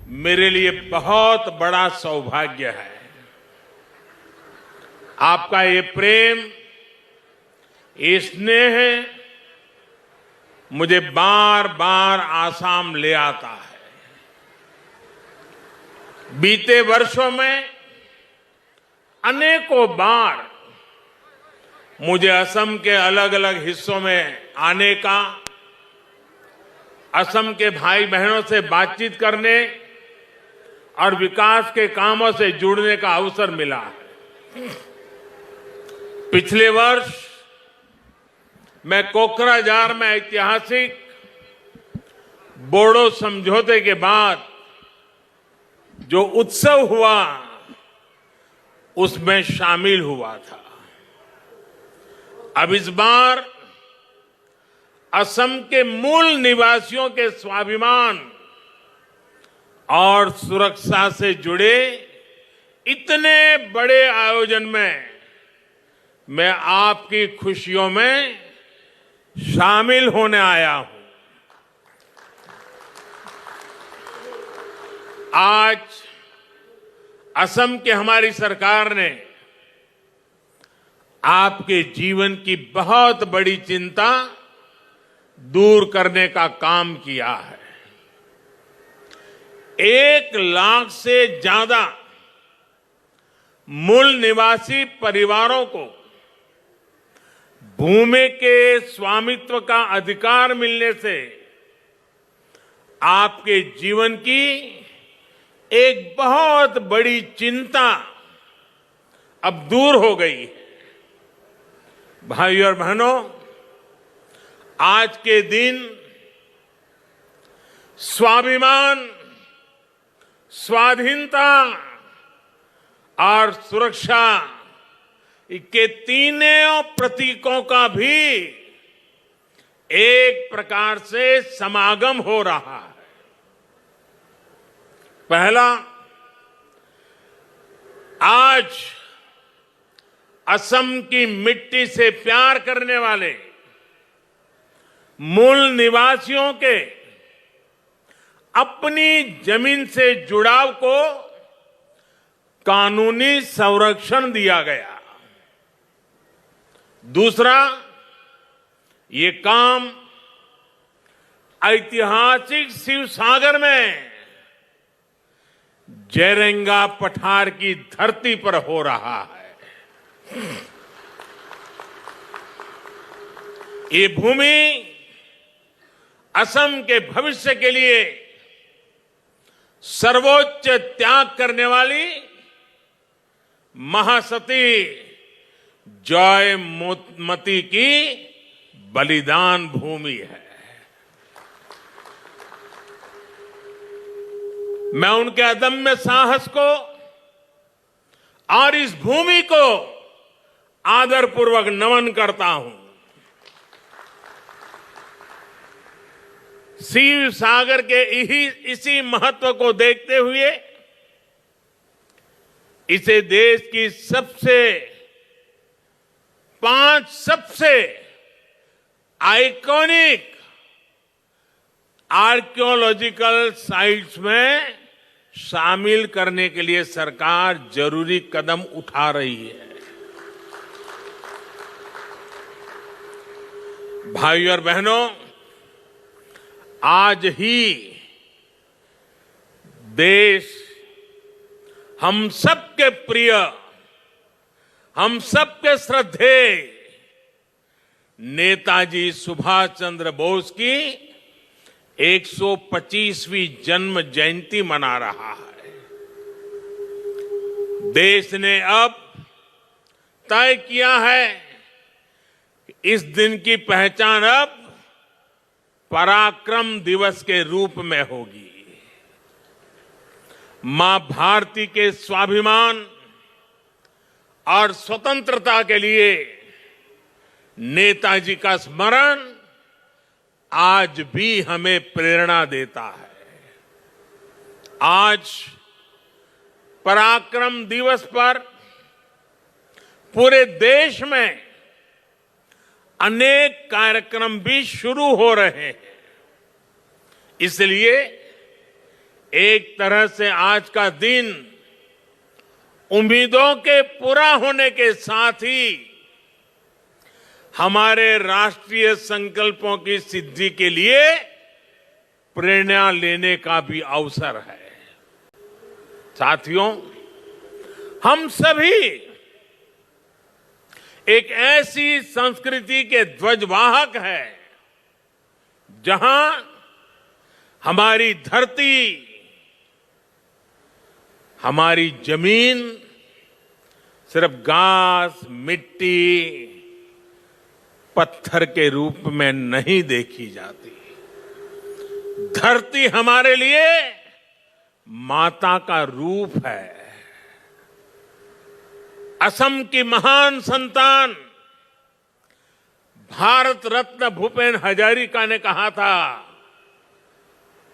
मेरे लिए बहुत बड़ा सौभाग्य है। आपका ये प्रेम, ये स्नेह मुझे बार बार आसाम ले आता है। बीते वर्षों में अनेकों बार मुझे असम के अलग अलग हिस्सों में आने का, असम के भाई बहनों से बातचीत करने और विकास के कामों से जुड़ने का अवसर मिला है। पिछले वर्ष मैं कोकराझार में ऐतिहासिक बोडो समझौते के बाद जो उत्सव हुआ उसमें शामिल हुआ था। अब इस बार असम के मूल निवासियों के स्वाभिमान और सुरक्षा से जुड़े इतने बड़े आयोजन में मैं आपकी खुशियों में शामिल होने आया हूं। आज असम के हमारी सरकार ने आपके जीवन की बहुत बड़ी चिंता दूर करने का काम किया है। 1 लाख से ज्यादा मूल निवासी परिवारों को भूमि के स्वामित्व का अधिकार मिलने से आपके जीवन की एक बहुत बड़ी चिंता अब दूर हो गई है। भाइयों और बहनों, आज के दिन स्वाभिमान, स्वाधीनता और सुरक्षा के तीनों प्रतीकों का भी एक प्रकार से समागम हो रहा है। पहला, आज असम की मिट्टी से प्यार करने वाले मूल निवासियों के अपनी जमीन से जुड़ाव को कानूनी संरक्षण दिया गया। दूसरा, ये काम ऐतिहासिक शिवसागर में जैरेंगा पठार की धरती पर हो रहा है। ये भूमि असम के भविष्य के लिए सर्वोच्च त्याग करने वाली महासती जयमती की बलिदान भूमि है। मैं उनके अदम्य साहस को और इस भूमि को आदरपूर्वक नमन करता हूं। शिव सागर के इसी महत्व को देखते हुए इसे देश की 5 सबसे आइकॉनिक आर्कियोलॉजिकल साइट्स में शामिल करने के लिए सरकार जरूरी कदम उठा रही है। भाइयों और बहनों, आज ही देश हम सबके प्रिय, हम सबके श्रद्धेय नेताजी सुभाष चंद्र बोस की 125वीं जन्म जयंती मना रहा है। देश ने अब तय किया है कि इस दिन की पहचान अब पराक्रम दिवस के रूप में होगी। मां भारती के स्वाभिमान और स्वतंत्रता के लिए नेताजी का स्मरण आज भी हमें प्रेरणा देता है। आज पराक्रम दिवस पर पूरे देश में अनेक कार्यक्रम भी शुरू हो रहे हैं। इसलिए एक तरह से आज का दिन उम्मीदों के पूरा होने के साथ ही हमारे राष्ट्रीय संकल्पों की सिद्धि के लिए प्रेरणा लेने का भी अवसर है। साथियों, हम सभी एक ऐसी संस्कृति के ध्वजवाहक हैं जहां हमारी धरती, हमारी जमीन सिर्फ घास, मिट्टी, पत्थर के रूप में नहीं देखी जाती। धरती हमारे लिए माता का रूप है। असम की महान संतान भारत रत्न भूपेन हजारिका ने कहा था,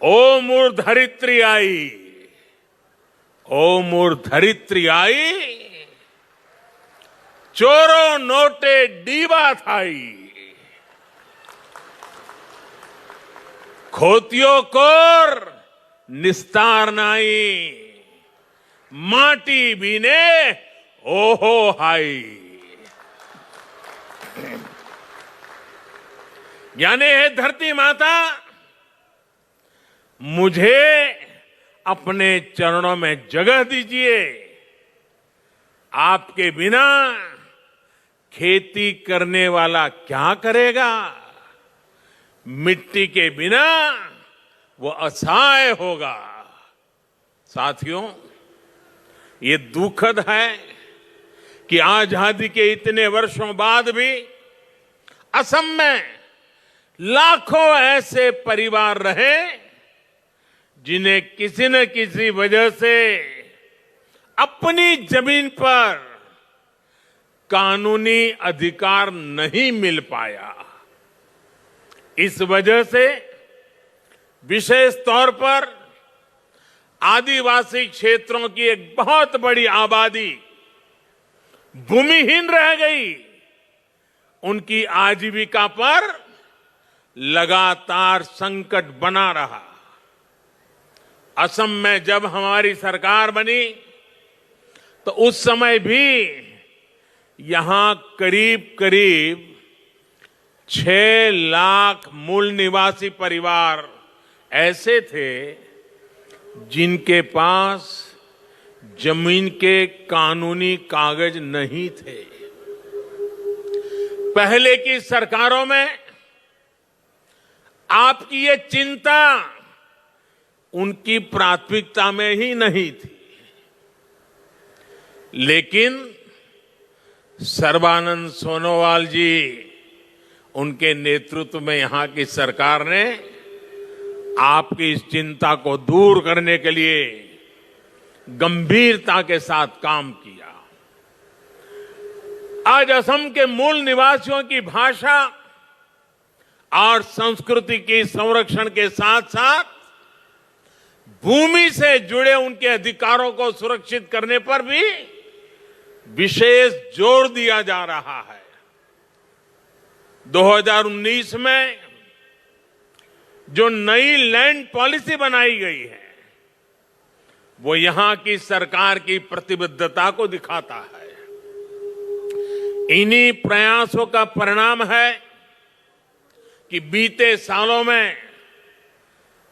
ओ मोर धरित्री आई, ओ मोर धरित्री आई, चोरो नोटे डीबा थाई, खोतियो कोर निस्तार नाई, माटी बीने ओहो हाई। यानी है धरती माता, मुझे अपने चरणों में जगह दीजिए। आपके बिना खेती करने वाला क्या करेगा? मिट्टी के बिना वो असहाय होगा। साथियों, ये दुखद है कि आजादी के इतने वर्षों बाद भी असम में लाखों ऐसे परिवार रहे जिन्हें किसी न किसी वजह से अपनी जमीन पर कानूनी अधिकार नहीं मिल पाया। इस वजह से विशेष तौर पर आदिवासी क्षेत्रों की एक बहुत बड़ी आबादी भूमिहीन रह गई। उनकी आजीविका पर लगातार संकट बना रहा। असम में जब हमारी सरकार बनी तो उस समय भी यहां करीब करीब 6 लाख मूल निवासी परिवार ऐसे थे जिनके पास जमीन के कानूनी कागज नहीं थे। पहले की सरकारों में आपकी ये चिंता उनकी प्राथमिकता में ही नहीं थी, लेकिन सर्बानंद सोनोवाल जी, उनके नेतृत्व में यहां की सरकार ने आपकी इस चिंता को दूर करने के लिए गंभीरता के साथ काम किया। आज असम के मूल निवासियों की भाषा और संस्कृति की संरक्षण के साथ साथ भूमि से जुड़े उनके अधिकारों को सुरक्षित करने पर भी विशेष जोर दिया जा रहा है। 2019 में जो नई लैंड पॉलिसी बनाई गई है वो यहां की सरकार की प्रतिबद्धता को दिखाता है। इन्हीं प्रयासों का परिणाम है कि बीते सालों में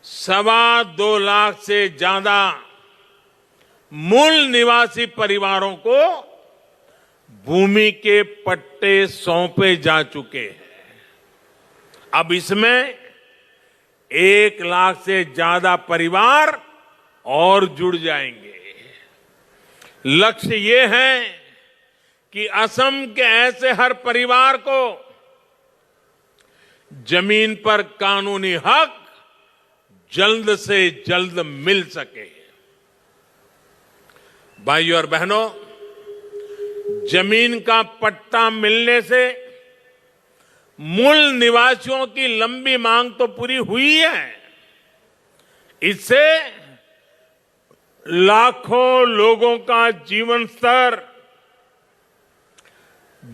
2.25 लाख से ज्यादा मूल निवासी परिवारों को भूमि के पट्टे सौंपे जा चुके हैं। अब इसमें 1 लाख से ज्यादा परिवार और जुड़ जाएंगे। लक्ष्य ये है कि असम के ऐसे हर परिवार को जमीन पर कानूनी हक जल्द से जल्द मिल सके। भाइयों और बहनों, जमीन का पट्टा मिलने से मूल निवासियों की लंबी मांग तो पूरी हुई है, इससे लाखों लोगों का जीवन स्तर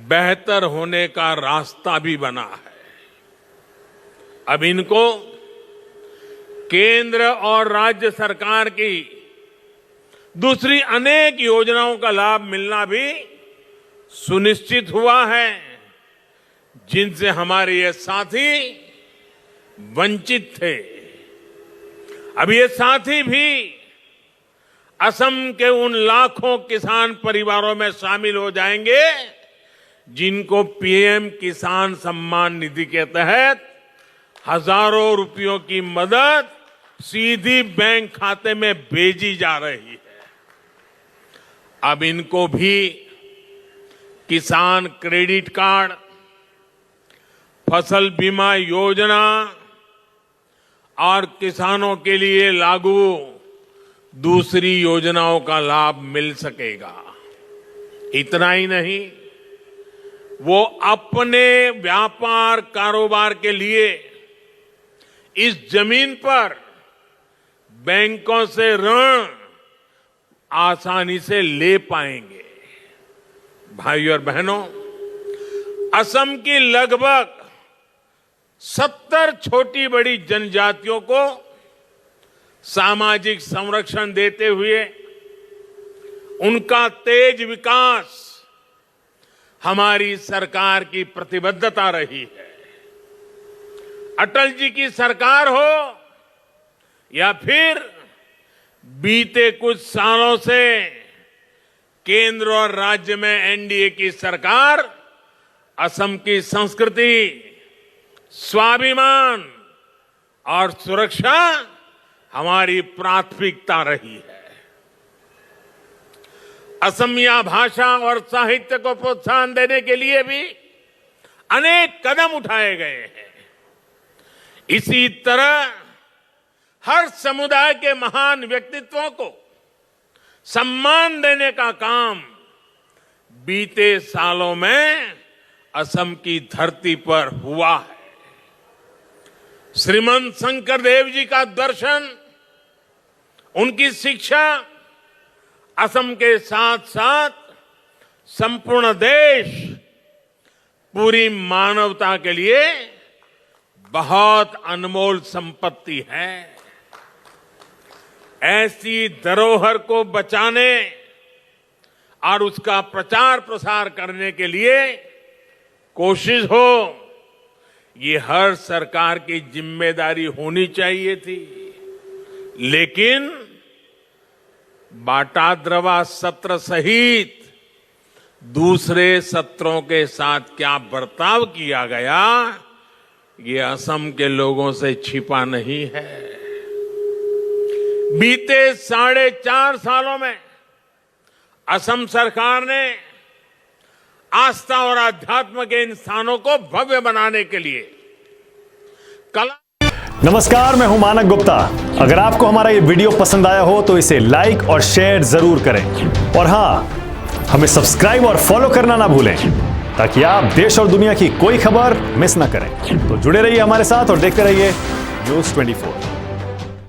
बेहतर होने का रास्ता भी बना है। अब इनको केंद्र और राज्य सरकार की दूसरी अनेक योजनाओं का लाभ मिलना भी सुनिश्चित हुआ है, जिनसे हमारे ये साथी वंचित थे। अब ये साथी भी असम के उन लाखों किसान परिवारों में शामिल हो जाएंगे जिनको पीएम किसान सम्मान निधि के तहत हजारों रुपयों की मदद सीधी बैंक खाते में भेजी जा रही है। अब इनको भी किसान क्रेडिट कार्ड, फसल बीमा योजना और किसानों के लिए लागू दूसरी योजनाओं का लाभ मिल सकेगा। इतना ही नहीं, वो अपने व्यापार कारोबार के लिए इस जमीन पर बैंकों से ऋण आसानी से ले पाएंगे। भाइयों और बहनों, असम की लगभग 70 छोटी बड़ी जनजातियों को सामाजिक संरक्षण देते हुए उनका तेज विकास हमारी सरकार की प्रतिबद्धता रही है। अटल जी की सरकार हो या फिर बीते कुछ सालों से केंद्र और राज्य में एनडीए की सरकार, असम की संस्कृति, स्वाभिमान और सुरक्षा हमारी प्राथमिकता रही है। असमिया भाषा और साहित्य को प्रोत्साहन देने के लिए भी अनेक कदम उठाए गए हैं। इसी तरह हर समुदाय के महान व्यक्तित्वों को सम्मान देने का काम बीते सालों में असम की धरती पर हुआ है। श्रीमंत शंकरदेव जी का दर्शन, उनकी शिक्षा असम के साथ साथ संपूर्ण देश, पूरी मानवता के लिए बहुत अनमोल संपत्ति है। ऐसी धरोहर को बचाने और उसका प्रचार प्रसार करने के लिए कोशिश हो, ये हर सरकार की जिम्मेदारी होनी चाहिए थी। लेकिन बाटाद्रवा सत्र सहित दूसरे सत्रों के साथ क्या बर्ताव किया गया, ये असम के लोगों से छिपा नहीं है। बीते 4.5 सालों में असम सरकार ने आस्था और अध्यात्म के इन स्थानों को भव्य बनाने के लिए कला। नमस्कार, मैं हूं मानक गुप्ता। अगर आपको हमारा ये वीडियो पसंद आया हो तो इसे लाइक और शेयर जरूर करें, और हां, हमें सब्सक्राइब और फॉलो करना ना भूलें ताकि आप देश और दुनिया की कोई खबर मिस ना करें। तो जुड़े रहिए हमारे साथ और देखते रहिए न्यूज़ 24।